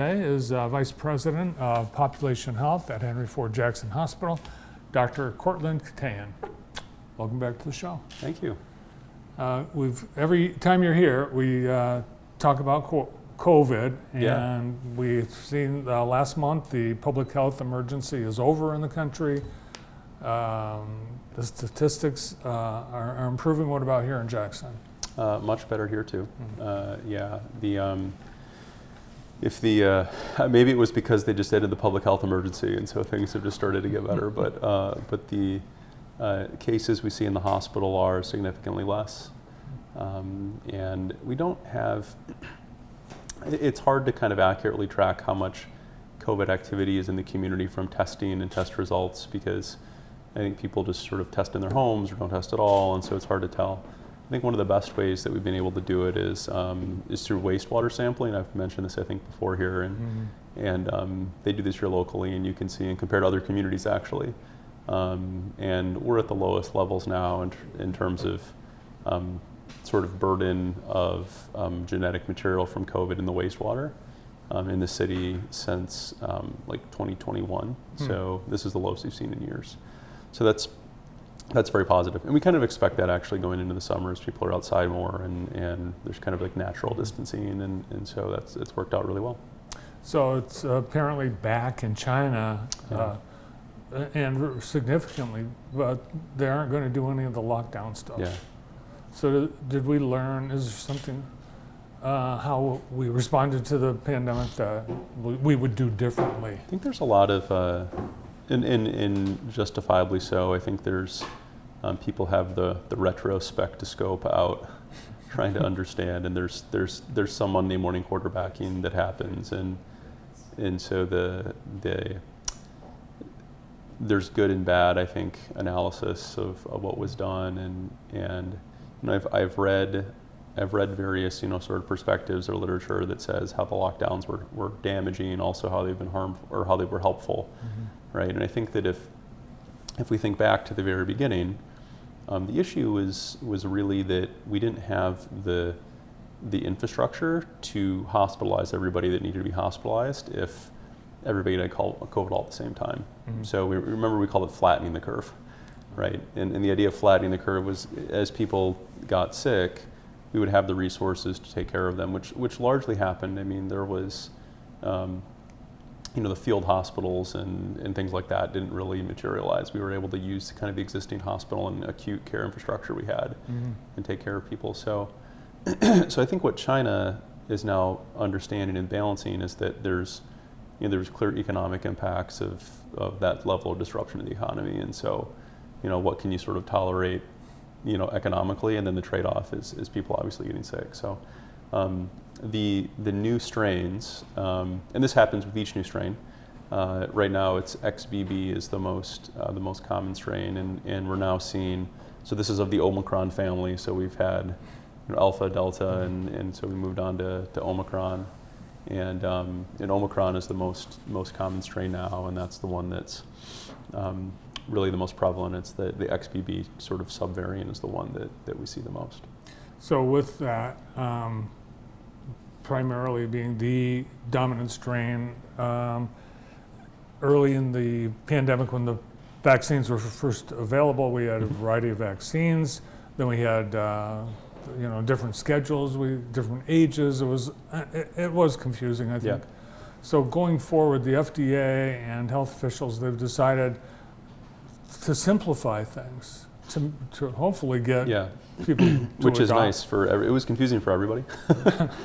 Today is Vice President of Population Health at Henry Ford Jackson Hospital, Dr. Courtland Keteyian. Welcome back to the show. Thank you. Every time you're here, we talk about COVID, and Yeah. we've seen last month the public health emergency is over in the country. The statistics are improving. What about here in Jackson? Much better here too. Maybe it was because they just ended the public health emergency, and so things have just started to get better. But the cases we see in the hospital are significantly less, and we don't have. It's hard to kind of accurately track how much COVID activity is in the community from testing and test results, because I think people just sort of test in their homes or don't test at all, and so it's hard to tell. I think one of the best ways that we've been able to do it is through wastewater sampling. I've mentioned this, I think, before here, and they do this here locally, and you can see and compare to other communities actually. And we're at the lowest levels now in terms of sort of burden of genetic material from COVID in the wastewater in the city since like 2021. So this is the lowest we've seen in years. So that's very positive. And we kind of expect that actually going into the summer as people are outside more, and there's kind of like natural distancing, and so it's worked out really well. So it's apparently back in China, and significantly, but they aren't going to do any of the lockdown stuff. Yeah. So did we learn, is there something, how we responded to the pandemic that we would do differently? I think there's a lot of, and justifiably so, I think there's, people have the retrospectoscope out trying to understand, and there's some Monday morning quarterbacking that happens, and so there's good and bad, I think, analysis of what was done, and you know, I've read various, sort of perspectives or literature that says how the lockdowns were damaging, also how they've been harmful or how they were helpful, right? And I think that if we think back to the very beginning, the issue was really that we didn't have the infrastructure to hospitalize everybody that needed to be hospitalized if everybody had COVID all at the same time. So we called it flattening the curve, right? And the idea of flattening the curve was, as people got sick, we would have the resources to take care of them, which largely happened. I mean, there was, the field hospitals and things like that didn't really materialize. We were able to use kind of the existing hospital and acute care infrastructure we had and take care of people. So I think what China is now understanding and balancing is that there's clear economic impacts of that level of disruption in the economy. And so, what can you sort of tolerate, economically, and then the trade-off is people obviously getting sick. So the new strains, and this happens with each new strain. Right now, it's XBB is the most common strain, and we're now seeing. So this is of the Omicron family. So we've had Alpha, Delta, and so we moved on to Omicron, and Omicron is the most common strain now, and that's the one that's really the most prevalent. It's the XBB sort of subvariant is the one that we see the most. So with that, primarily being the dominant strain, early in the pandemic when the vaccines were first available, we had a variety of vaccines. Then we had different schedules, different ages. It was confusing, I think. Yeah. So going forward, the FDA and health officials, they've decided to simplify things, to hopefully get people to which is adopt. nice it was confusing for everybody.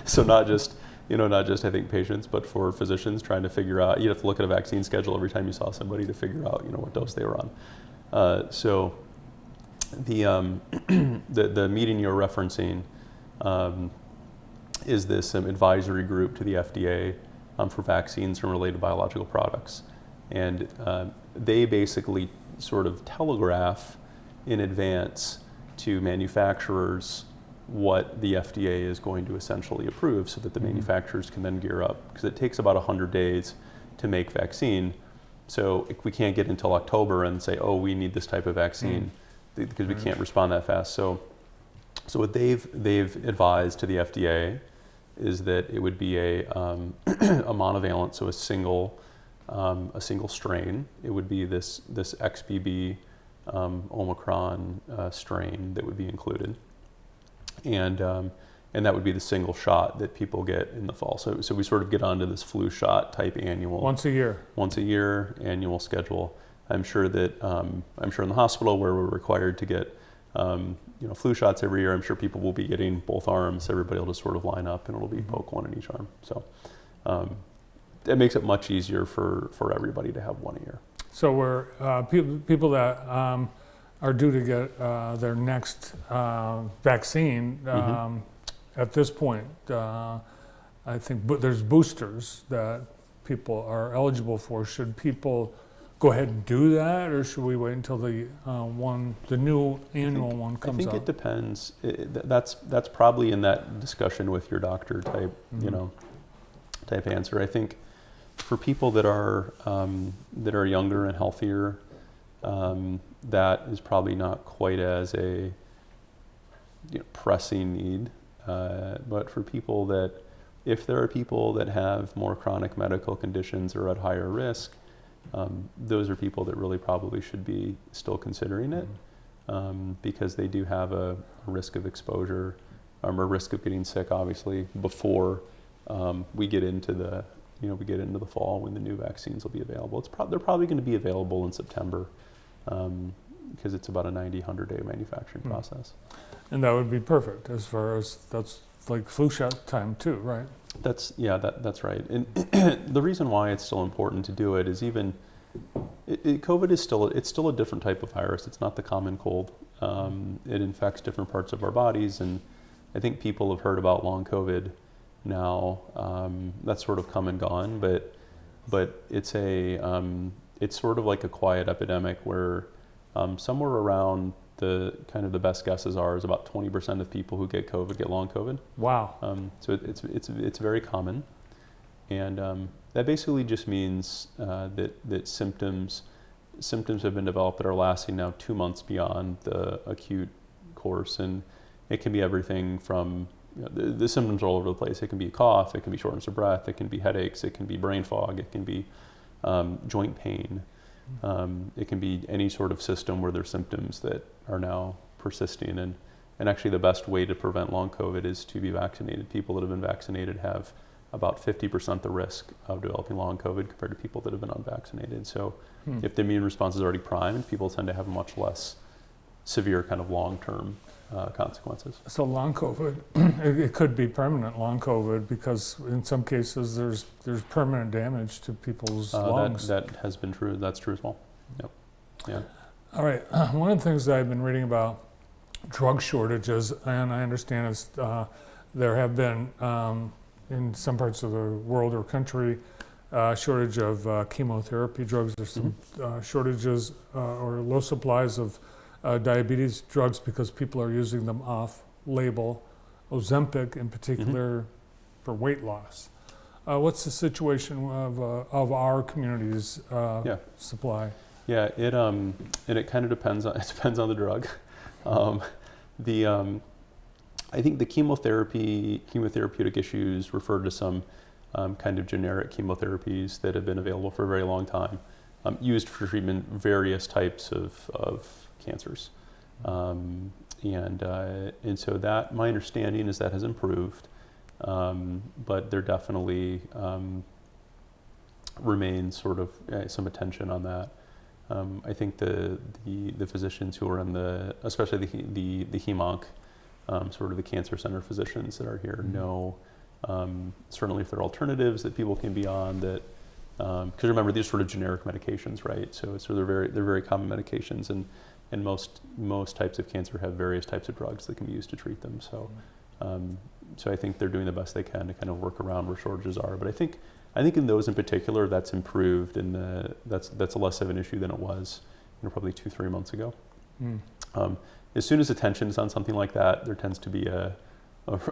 So not just I think patients, but for physicians trying to figure out, you have to look at a vaccine schedule every time you saw somebody to figure out what dose they were on. So the meeting you're referencing is this advisory group to the FDA for vaccines and related biological products, and they basically sort of telegraph in advance to manufacturers what the FDA is going to essentially approve, so that the manufacturers can then gear up, because it takes about 100 days to make vaccine. So we can't get until October and say, oh, we need this type of vaccine, because we can't respond that fast. So what they've advised to the FDA is that it would be a a monovalent, so a single strain. It would be this XBB Omicron strain that would be included, and that would be the single shot that people get in the fall. So we sort of get onto this flu shot type annual. Once a year Annual schedule. I'm sure that in the hospital where we're required to get flu shots every year, I'm sure people will be getting both arms. Everybody will just sort of line up and it'll be poke one in each arm. So it makes it much easier for everybody to have one a year. So we're people that are due to get their next vaccine at this point. I think there's boosters that people are eligible for. Should people go ahead and do that, or should we wait until the new annual one comes out? I think it depends. That's probably in that discussion with your doctor type, type answer. I think for people that are younger and healthier, that is probably not quite as a pressing need. But for people that, if there are people that have more chronic medical conditions or at higher risk, those are people that really probably should be still considering it, because they do have a risk of exposure, or risk of getting sick, obviously, before we get into the fall when the new vaccines will be available. They're probably going to be available in September, because it's about a 90-100 day manufacturing process. And that would be perfect, as far as that's like flu shot time too, right? That's right. And the reason why it's still important to do it is COVID is still a different type of virus. It's not the common cold. It infects different parts of our bodies, and I think people have heard about long COVID now. That's sort of come and gone, but it's sort of like a quiet epidemic where somewhere around the best guesses are is about 20% of people who get COVID get long COVID. Wow. So it's very common, and that basically just means that symptoms have been developed that are lasting now 2 months beyond the acute course, and it can be everything from the symptoms are all over the place. It can be a cough, it can be shortness of breath, it can be headaches, it can be brain fog, it can be joint pain. It can be any sort of system where there's symptoms that are now persisting, and actually the best way to prevent long COVID is to be vaccinated. People that have been vaccinated have about 50% the risk of developing long COVID compared to people that have been unvaccinated. So if the immune response is already primed, people tend to have much less severe kind of long-term consequences. So long COVID, it could be permanent long COVID, because in some cases there's permanent damage to people's lungs. That has been true. That's true as well. Yep. Yeah. All right. One of the things that I've been reading about drug shortages, and I understand is there have been in some parts of the world or country shortage of chemotherapy drugs. There's some shortages or low supplies of diabetes drugs because people are using them off-label, Ozempic in particular, for weight loss. What's the situation of our community's supply? Yeah, it kind of depends on the drug. I think the chemotherapeutic issues refer to some kind of generic chemotherapies that have been available for a very long time, used for treatment various types of cancers, and so that my understanding is that has improved, but there definitely remains sort of some attention on that. I think the physicians who are especially the hem-onc, sort of the cancer center physicians that are here know certainly if there are alternatives that people can be on that. Because remember, these are sort of generic medications, right? So they're very common medications, and most types of cancer have various types of drugs that can be used to treat them. So so I think they're doing the best they can to kind of work around where shortages are. But I think in those in particular, that's improved, and that's less of an issue than it was, probably 2-3 months ago. As soon as attention is on something like that, there tends to be a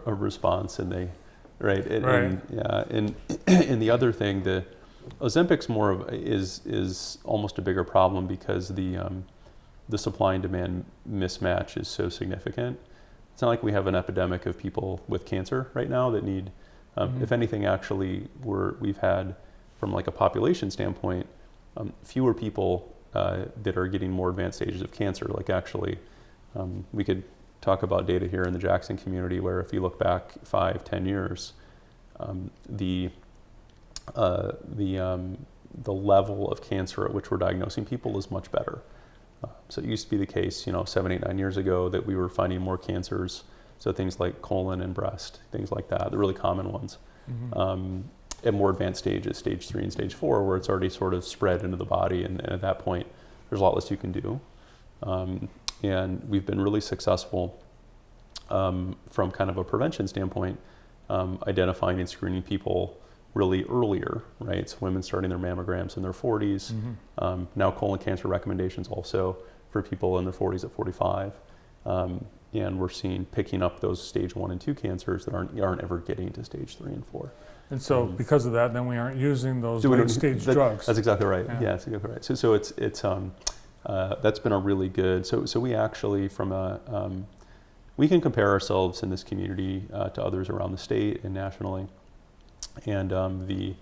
response, and and the other thing, the Ozempic's is almost a bigger problem because the supply and demand mismatch is so significant. It's not like we have an epidemic of people with cancer right now that need If anything, actually, we've had, from like a population standpoint, fewer people that are getting more advanced stages of cancer. Like actually, we could talk about data here in the Jackson community where if you look back 5-10 years, the level of cancer at which we're diagnosing people is much better. So it used to be the case, 7, 8, 9 years ago that we were finding more cancers. So things like colon and breast, things like that, the really common ones. At more advanced stages, stage 3 and stage 4, where it's already sort of spread into the body. And at that point, there's a lot less you can do. And we've been really successful from kind of a prevention standpoint, identifying and screening people really earlier, right? So women starting their mammograms in their 40s. Now colon cancer recommendations also for people in their 40s at 45. And we're seeing picking up those stage 1 and 2 cancers that aren't ever getting to stage 3 and 4. And so because of that, then we aren't using those late stage drugs. That's exactly right. Yeah, that's exactly right. So it's that's been a really good. So we actually we can compare ourselves in this community to others around the state and nationally. And the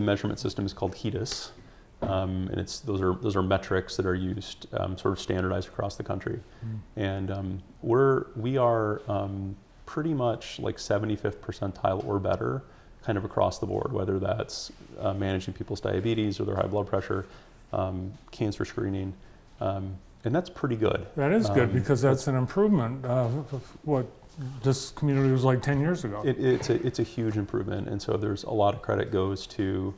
measurement system is called HEDIS, and those are metrics that are used sort of standardized across the country. And we are pretty much like 75th percentile or better, kind of across the board, whether that's managing people's diabetes or their high blood pressure, cancer screening, and that's pretty good. That is good because that's an improvement of what this community was like 10 years ago. It's a huge improvement, and so there's a lot of credit goes to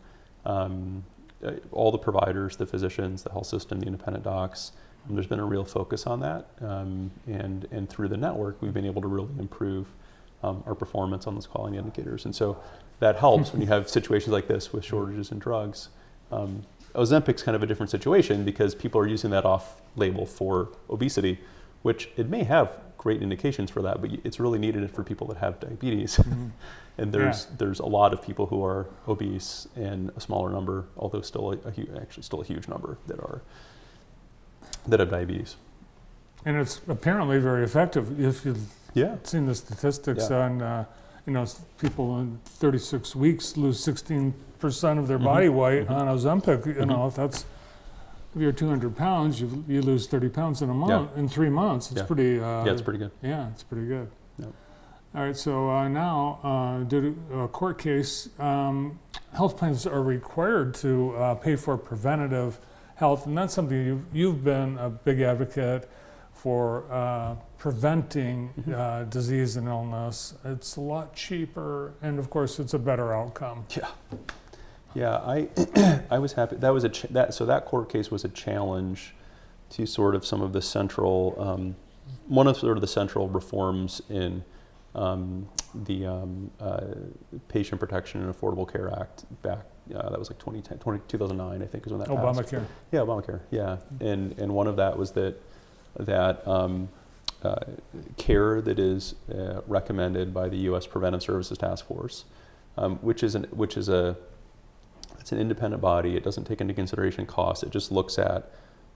all the providers, the physicians, the health system, the independent docs. And there's been a real focus on that, and through the network, we've been able to really improve our performance on those quality indicators. And so that helps when you have situations like this with shortages in drugs. Ozempic's kind of a different situation because people are using that off-label for obesity, which it may have great indications for that, but it's really needed for people that have diabetes. And there's a lot of people who are obese and a smaller number, although still a huge number that have diabetes. And it's apparently very effective. If you've seen the statistics on, people in 36 weeks lose 16% of their body weight on Ozempic. If you're 200 pounds, you lose 30 pounds in a month, in 3 months. It's pretty. It's pretty good. Yeah, it's pretty good. Yep. All right, so now, due to a court case, health plans are required to pay for preventative health, and that's something you've been a big advocate for preventing disease and illness. It's a lot cheaper, and of course, it's a better outcome. Yeah, I was happy. That was so that court case was a challenge to sort of some of the central, one of sort of the central reforms in the Patient Protection and Affordable Care Act back. That was like 2009, I think, is when that passed. Obamacare. Yeah, Obamacare. Yeah, and one of that was that care that is recommended by the U.S. Preventive Services Task Force, which is it's an independent body. It doesn't take into consideration cost. It just looks at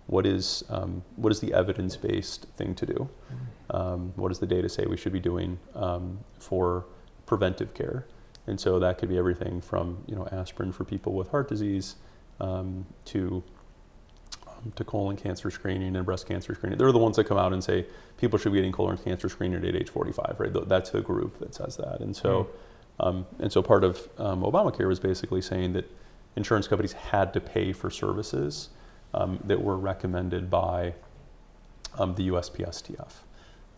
what is the evidence-based thing to do. What does the data say we should be doing for preventive care? And so that could be everything from aspirin for people with heart disease to colon cancer screening and breast cancer screening. They're the ones that come out and say people should be getting colon cancer screening at age 45, right? That's the group that says that. And so part of Obamacare was basically saying that insurance companies had to pay for services that were recommended by the USPSTF.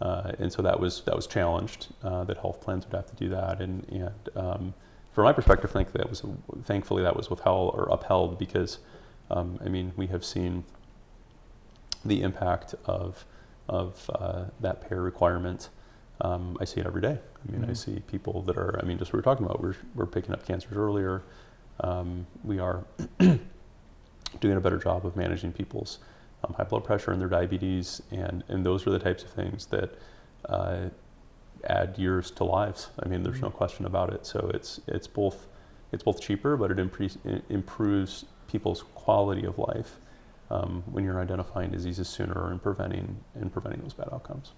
And so that was challenged, that health plans would have to do that. And from my perspective, thankfully that was upheld because, we have seen the impact of that payer requirement. I see it every day. I see people that are, just what we were talking about, we're picking up cancers earlier. We are doing a better job of managing people's high blood pressure and their diabetes, and those are the types of things that add years to lives. There's no question about it. So it's both cheaper, but it improves people's quality of life when you're identifying diseases sooner and preventing those bad outcomes.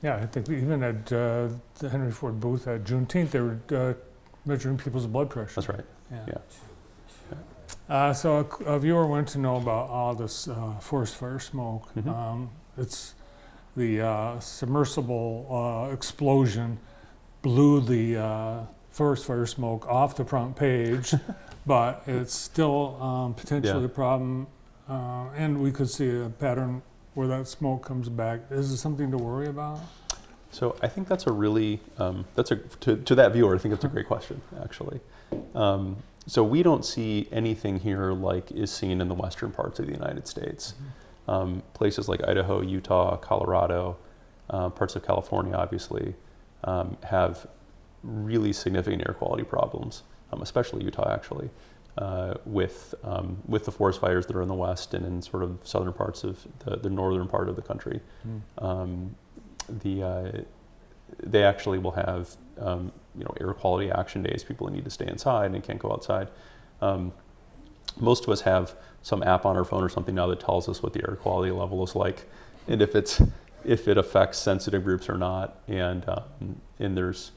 Yeah, I think even at the Henry Ford booth at Juneteenth, they were measuring people's blood pressure. That's right. Yeah. So a viewer wanted to know about all this forest fire smoke. It's the submersible explosion blew the forest fire smoke off the front page, but it's still potentially a problem, and we could see a pattern where that smoke comes back. Is it something to worry about? So I think that's a really, to that viewer, I think it's a great question, actually. So we don't see anything here like is seen in the western parts of the United States. Places like Idaho, Utah, Colorado, parts of California, obviously, have really significant air quality problems, especially Utah, actually, with the forest fires that are in the west and in sort of southern parts of the northern part of the country. They actually will have air quality action days. People need to stay inside and can't go outside. Most of us have some app on our phone or something now that tells us what the air quality level is like, and if it affects sensitive groups or not. And there's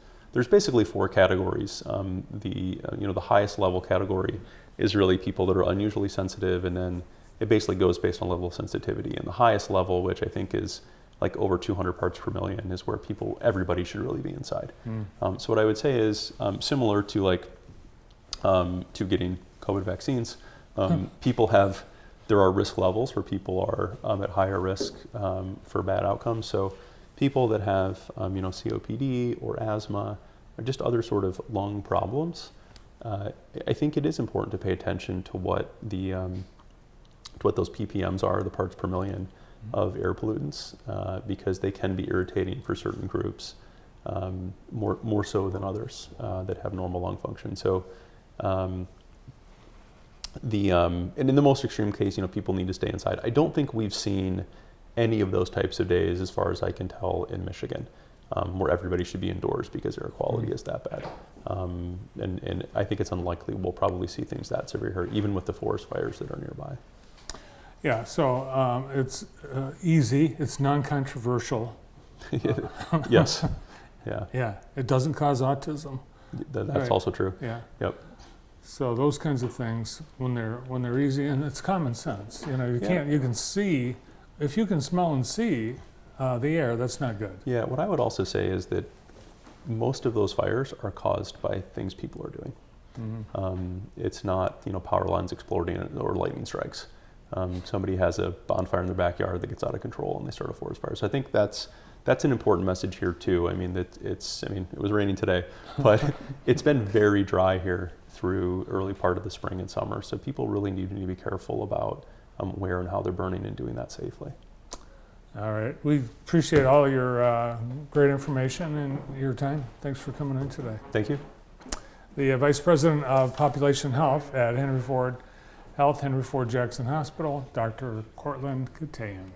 basically 4 categories. The highest level category is really people that are unusually sensitive, and then it basically goes based on level of sensitivity. And the highest level, which I think is like over 200 parts per million, is where everybody should really be inside. So what I would say is similar to to getting COVID vaccines, there are risk levels where people are at higher risk for bad outcomes. So people that have COPD or asthma or just other sort of lung problems, I think it is important to pay attention to what those ppms are, the parts per million of air pollutants, because they can be irritating for certain groups, more so than others that have normal lung function. So, and in the most extreme case, people need to stay inside. I don't think we've seen any of those types of days, as far as I can tell, in Michigan, where everybody should be indoors because air quality is that bad. And I think it's unlikely we'll probably see things that severe here, even with the forest fires that are nearby. Yeah, so it's easy, it's non-controversial. Yes, yeah. Yeah, it doesn't cause autism. That's right. Also true. Yeah. Yep. So those kinds of things, when they're easy, and it's common sense. You can see, if you can smell and see the air, that's not good. Yeah, what I would also say is that most of those fires are caused by things people are doing. It's not, power lines exploding or lightning strikes. Somebody has a bonfire in their backyard that gets out of control and they start a forest fire. So I think that's an important message here too. I mean, it was raining today, but it's been very dry here through early part of the spring and summer. So people really need to be careful about where and how they're burning and doing that safely. All right. We appreciate all your great information and your time. Thanks for coming in today. Thank you. The Vice President of Population Health at Henry Ford Health, Henry Ford Jackson Hospital, Dr. Courtland Keteyian.